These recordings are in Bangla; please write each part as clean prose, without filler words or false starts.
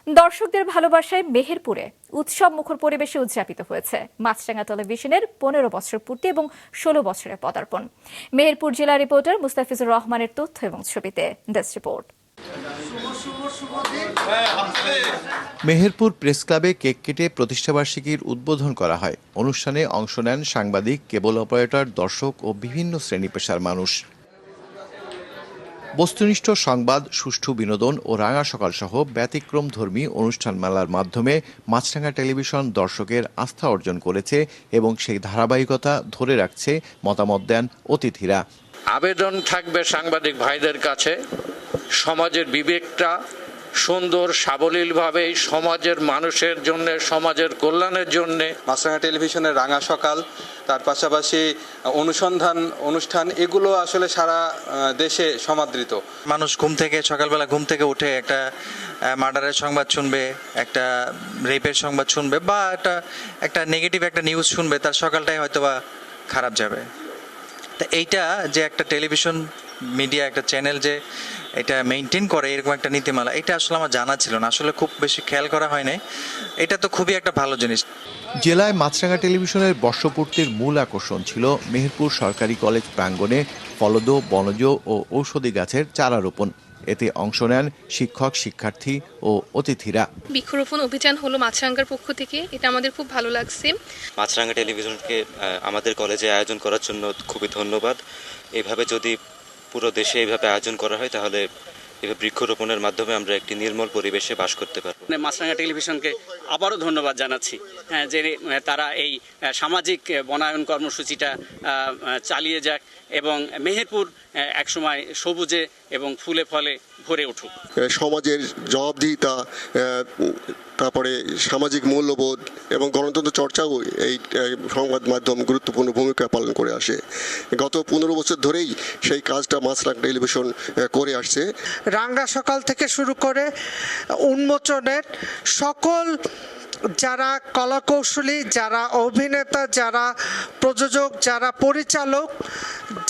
দর্শকদের ভালোবাসায় মেহেরপুরে উৎসব মুখর পরিবেশে উদযাপিত হয়েছে মাছরাঙা টেলিভিশনের 15 বছর পূর্তি এবং 16 বছরের পদার্পণ। মেহেরপুর জেলা রিপোর্টার মুস্তাফিজুর রহমানের তথ্য এবং ছবিতে ডেস্ক রিপোর্ট। মেহেরপুর প্রেস ক্লাবে কেক কেটে প্রতিষ্ঠাবার্ষিকীর উদ্বোধন করা হয়। অনুষ্ঠানে অংশ নেন সাংবাদিক, কেবল অপারেটর, দর্শক ও বিভিন্ন শ্রেণী পেশার মানুষ। বস্তুনিষ্ঠ সংবাদ, সুষ্ঠু বিনোদন ও রাঙা সকাল সহ ব্যতিক্রমধর্মী অনুষ্ঠানমালার মাধ্যমে মাছরাঙা টেলিভিশন দর্শকের আস্থা অর্জন করেছে এবং সেই ধারাবাহিকতা ধরে রাখছে মতামত দেন অতিথিরা। আবেদন থাকবে সাংবাদিক ভাইদের কাছে, সমাজের বিবেকটা সুন্দর সাবলীলভাবে সমাজের মানুষের জন্য, সমাজের কল্যাণের জন্য মাছরাঙা টেলিভিশনের রাঙা সকাল, তার পাশাপাশি অনুষ্ঠান এগুলো আসলে সারা দেশে সমাদৃত। মানুষ সকালবেলা ঘুম থেকে উঠে একটা মার্ডারের সংবাদ শুনবে, একটা রেপের সংবাদ শুনবে বা একটা নেগেটিভ একটা নিউজ শুনবে, তার সকালটাই হয়তো বা খারাপ যাবে। তা এইটা যে একটা টেলিভিশন মিডিয়া, একটা চ্যানেল যে এটা মেনটেন করে এরকম একটা নীতিমালা, এটা আসলে আমার জানা ছিল না, আসলে খুব বেশি খেয়াল করা হয় নাই। এটা তো খুবই একটা ভালো জিনিস। জেলায় মাছরাঙা টেলিভিশনের বর্ষপূর্তির মূল আকর্ষণ ছিল মেহেরপুর সরকারি কলেজ প্রাঙ্গণে ফলদ, বনজ ও ঔষধি গাছের চারা রোপণ। এতে অংশ নেন শিক্ষক, শিক্ষার্থী ও অতিথিরা। বৃক্ষরোপণ অভিযান হলো মাছরাঙ্গার পক্ষ থেকে, এটা আমাদের খুব ভালো লাগছে। মাছরাঙ্গা টেলিভিশনকে আমাদের কলেজে আয়োজন করার জন্য খুবই ধন্যবাদ। এভাবে যদি পুরো দেশে এইভাবে আয়োজন করা হয় তাহলে এভাবে বৃক্ষরোপণের মাধ্যমে আমরা একটি নির্মল পরিবেশে বাস করতে পারবো। মাছরাঙা টেলিভিশনকে আবারও ধন্যবাদ জানাচ্ছি যে তারা এই সামাজিক বনায়ন কর্মসূচিটা চালিয়ে যাক এবং মেহেরপুর একসময় সবুজে এবং ফুলে ফলে ভরে উঠুক। সমাজের জবাবদিহিতা, তারপরে সামাজিক মূল্যবোধ এবং গণতন্ত্র চর্চাও এই সংবাদ মাধ্যম গুরুত্বপূর্ণ ভূমিকা পালন করে আসে। গত 15 বছর ধরেই সেই কাজটা মাছরাঙা টেলিভিশন করে আসছে। রাঙা সকাল থেকে শুরু করে উন্মোচনের সকল যারা কলাকৌশলী, যারা অভিনেতা, যারা প্রযোজক, যারা পরিচালক,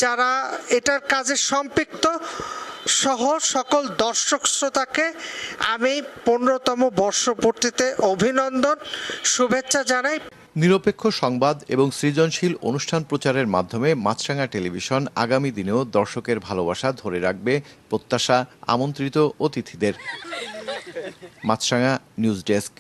যারা এটার কাজে সম্পৃক্ত সহ সকল দর্শক শ্রোতাকে আমি 15তম বর্ষপূর্তিতে অভিনন্দন, শুভেচ্ছা জানাই। নিরপেক্ষ সংবাদ এবং সৃজনশীল অনুষ্ঠান প্রচারের মাধ্যমে মাছরাঙা টেলিভিশন আগামী দিনেও দর্শকের ভালোবাসা ধরে রাখবে প্রত্যাশা আমন্ত্রিত অতিথিদের। মাছরাঙা নিউজ ডেস্ক।